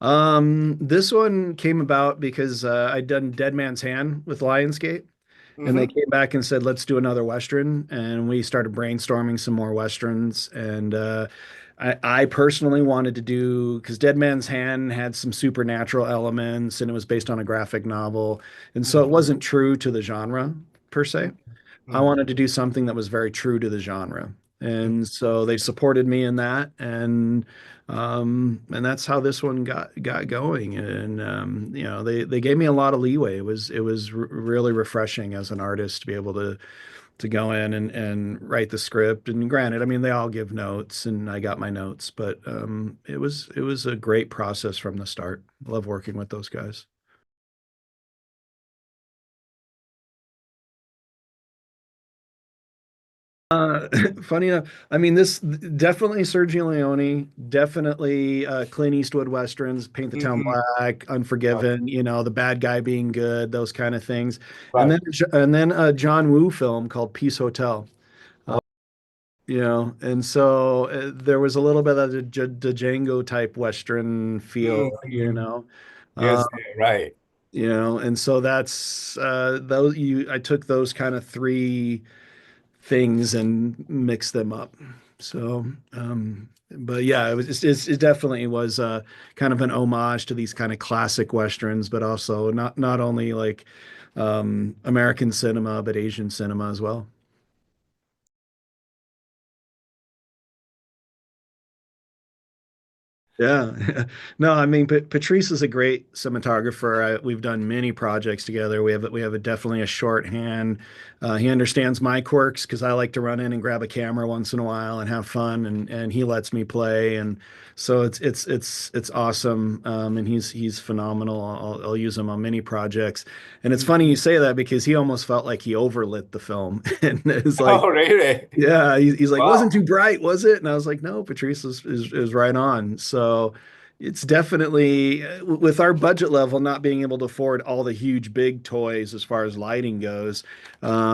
This one came about because I'd done Dead Man's Hand with Lionsgate, and they Hmm. came back and said, "Let's do another Western." And we started brainstorming some more Westerns. And I personally wanted to do because Dead Man's Hand had some supernatural elements, and it was based on a graphic novel, and so it Hmm. wasn't true to the genre per se. I Hmm. wanted to do something that was very true to the genre. And so they supported me in that, and that's how this one got going. And they gave me a lot of leeway. It was really refreshing as an artist to be able to go in and write the script. And granted, I mean they all give notes, and I got my notes, but it was a great process from the start. Love working with those guys. Uh, Funny enough, I mean, this definitely Sergio Leone, definitely Clint Eastwood westerns, Paint the Town Hmm. Black, Unforgiven, the bad guy being good, those kind of things, and Right. then a John Woo film called Peace Hotel, Oh. and so there was a little bit of the Django type western feel, Hmm. uh, Yes, right. and so that's those you I took those kind of three things and mix them up. So, but yeah, it definitely was kind of an homage to these kind of classic westerns, but also not only like American cinema, but Asian cinema as well. Yeah. No, I mean, Patrice is a great cinematographer. We've done many projects together. We have definitely a shorthand. He understands my quirks because I like to run in and grab a camera once in a while and have fun, and he lets me play, and so it's awesome. And he's phenomenal. I'll use him on many projects. And it's Mhm. funny you say that because he almost felt like he overlit the film, and it's like, Oh, really? yeah, he's like, wasn't Wow. too bright, was it? And I was like, no, Patrice is right on. So it's definitely with our budget level not being able to afford all the huge big toys as far as lighting goes.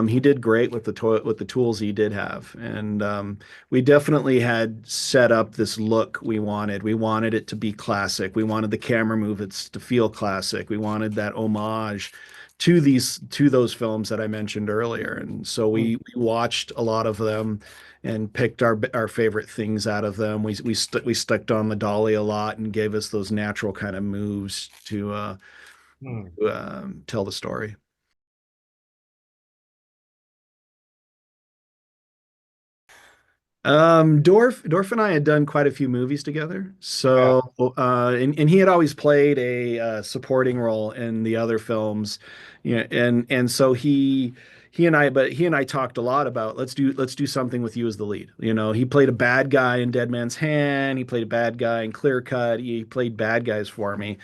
He did great with the tools he did have, and we definitely had set up this look we wanted. We wanted it to be classic. We wanted the camera movements to feel classic. We wanted that homage to those films that I mentioned earlier. And so Mm. we watched a lot of them and picked our favorite things out of them. We stuck on the dolly a lot and gave us those natural kind of moves Mm. to tell the story. Dorff and I had done quite a few movies together. Yeah. So, and he had always played a supporting role in the other films, and so he and I talked a lot about let's do something with you as the lead. He played a bad guy in Dead Man's Hand. He played a bad guy in Clear Cut. He played bad guys for me.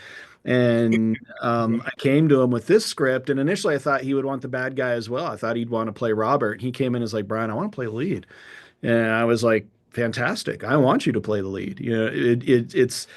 And I came to him with this script, and initially I thought he would want the bad guy as well. I thought he'd want to play Robert. He came in as like, Brian, I want to play lead. And I was like, fantastic. I want you to play the lead. It's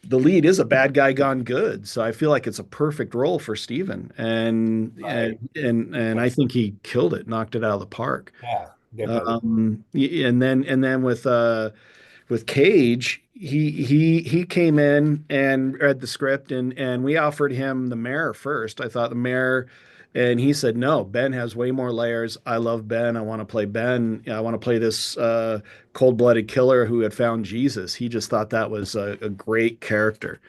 the lead is a bad guy gone good. So I feel like it's a perfect role for Steven. And Right. and I think he killed it, knocked it out of the park. Yeah, definitely. And then with Cage, he came in and read the script, and we offered him the mayor first. I thought the mayor, and he said, no, Ben has way more layers. I love Ben. I want to play Ben. I want to play this cold-blooded killer who had found Jesus. He just thought that was a great character.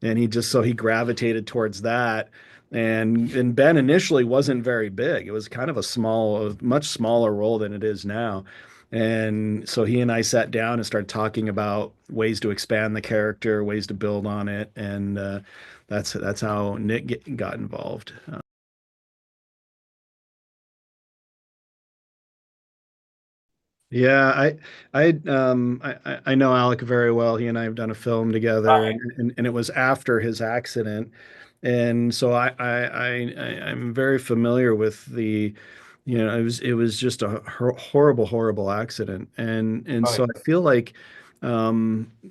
And he gravitated towards that. And Ben initially wasn't very big. It was kind of a much smaller role than it is now. And so he and I sat down and started talking about ways to expand the character, ways to build on it, and that's how Nick got involved. Yeah, I know Alec very well. He and I have done a film together, Right. and it was after his accident, and so I'm very familiar with it was just a horrible accident, and so Right. I feel like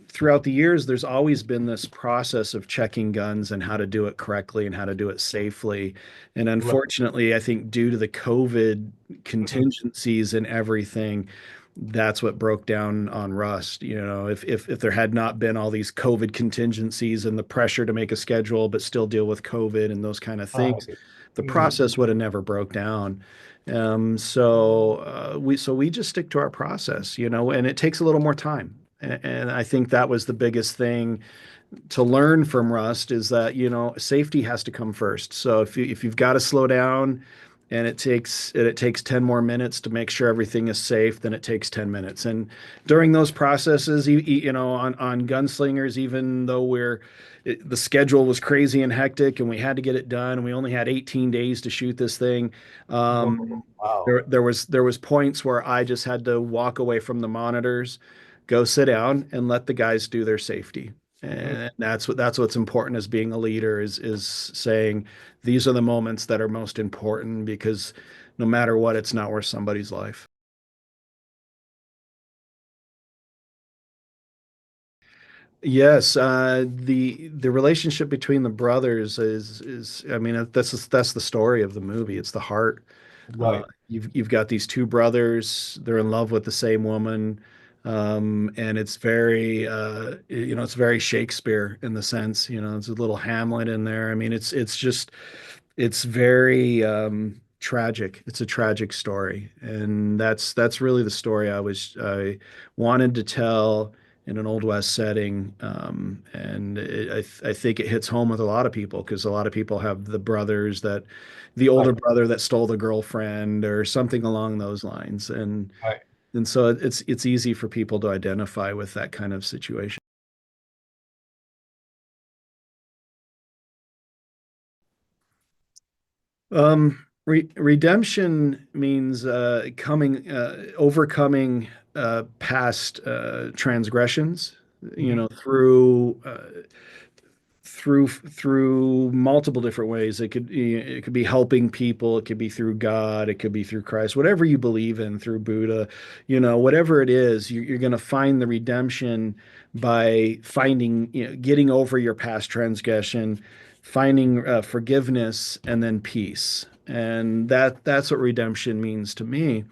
throughout the years there's always been this process of checking guns and how to do it correctly and how to do it safely, and Right. unfortunately, I think due to the COVID Mhm. contingencies and everything. that's what broke down on Rust. If there had not been all these COVID contingencies and the pressure to make a schedule but still deal with COVID and those kind of things, Right. the Mm. process would have never broke down. So we just stick to our process, and it takes a little more time. And I think that was the biggest thing to learn from Rust is that, safety has to come first. So if you've got to slow down and it takes 10 more minutes to make sure everything is safe, then it takes 10 minutes. And during those processes, on Gunslingers, even though the schedule was crazy and hectic and we had to get it done, and we only had 18 days to shoot this thing. Whoa, Um, wow. there was points where I just had to walk away from the monitors, go sit down, and let the guys do their safety. Mm. And that's what's important as being a leader is saying these are the moments that are most important because no matter what, it's not worth somebody's life. Yes, the relationship between the brothers is I mean that's the story of the movie. It's the heart. Right. You've got these two brothers. They're in love with the same woman, and it's very Shakespeare in the sense. It's a little Hamlet in there. I mean, it's very tragic. It's a tragic story, and that's really the story I wanted to tell in an Old West setting. And I think it hits home with a lot of people because a lot of people have the older Right. brother that stole the girlfriend or something along those lines, Right. and so it's easy for people to identify with that kind of situation. Redemption means overcoming past transgressions, Hmm. through multiple different ways. It could be helping people, it could be through God, it could be through Christ, whatever you believe in, through Buddha, whatever it is, you're going to find the redemption by finding, getting over your past transgression, finding forgiveness, and then peace. And that's what redemption means to me.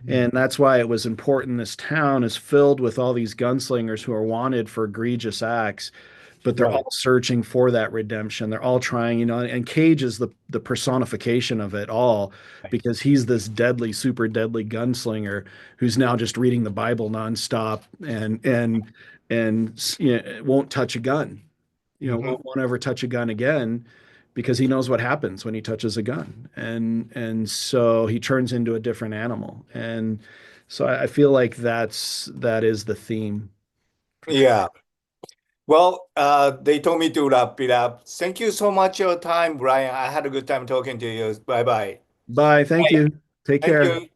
And that's why it was important. This town is filled with all these gunslingers who are wanted for egregious acts, but they're Right. all searching for that redemption. They're all trying, and Cage is the personification of it all Right. because he's this deadly, super deadly gunslinger who's now just reading the Bible nonstop and won't touch a gun. Hmm. Won't ever touch a gun again because he knows what happens when he touches a gun. And so he turns into a different animal. And so I feel like that is the theme for sure. Yeah. Well, they told me to wrap it up. Thank you so much for your time, Brian. I had a good time talking to you. Bye bye. Bye. Thank Bye. you. Take Thank care. you.